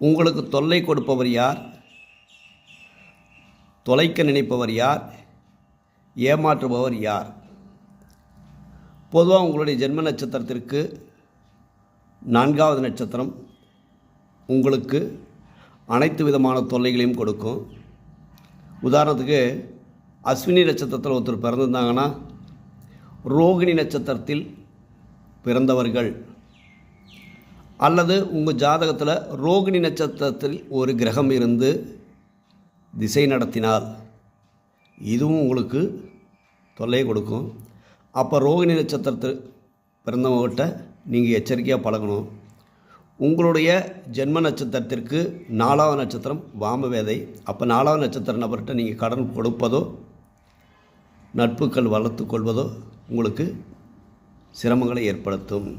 உங்களுக்கு தொல்லை கொடுப்பவர் யார்? தொலைக்க நினைப்பவர் யார்? ஏமாற்றுபவர் யார்? பொதுவாக உங்களுடைய ஜென்ம நட்சத்திரத்திற்கு 4வது நட்சத்திரம் உங்களுக்கு அனைத்து விதமான தொல்லைகளையும் கொடுக்கும். உதாரணத்துக்கு அஸ்வினி நட்சத்திரத்தில் ஒருத்தர் பிறந்திருந்தாங்கன்னா, ரோகிணி நட்சத்திரத்தில் பிறந்தவர்கள் அல்லது உங்கள் ஜாதகத்தில் ரோகிணி நட்சத்திரத்தில் ஒரு கிரகம் இருந்து திசை நடத்தினால் இதுவும் உங்களுக்கு தொல்லையை கொடுக்கும். அப்போ ரோகிணி நட்சத்திரத்தில் பிறந்தவங்ககிட்ட நீங்கள் எச்சரிக்கையாக பழகணும். உங்களுடைய ஜென்ம நட்சத்திரத்திற்கு 4வது நட்சத்திரம் வாமவேதை. அப்போ 4வது நட்சத்திர நபர்கிட்ட நீங்கள் கடன் கொடுப்பதோ நட்புகள் வளர்த்து கொள்வதோ உங்களுக்கு சிரமங்களை ஏற்படுத்தும்.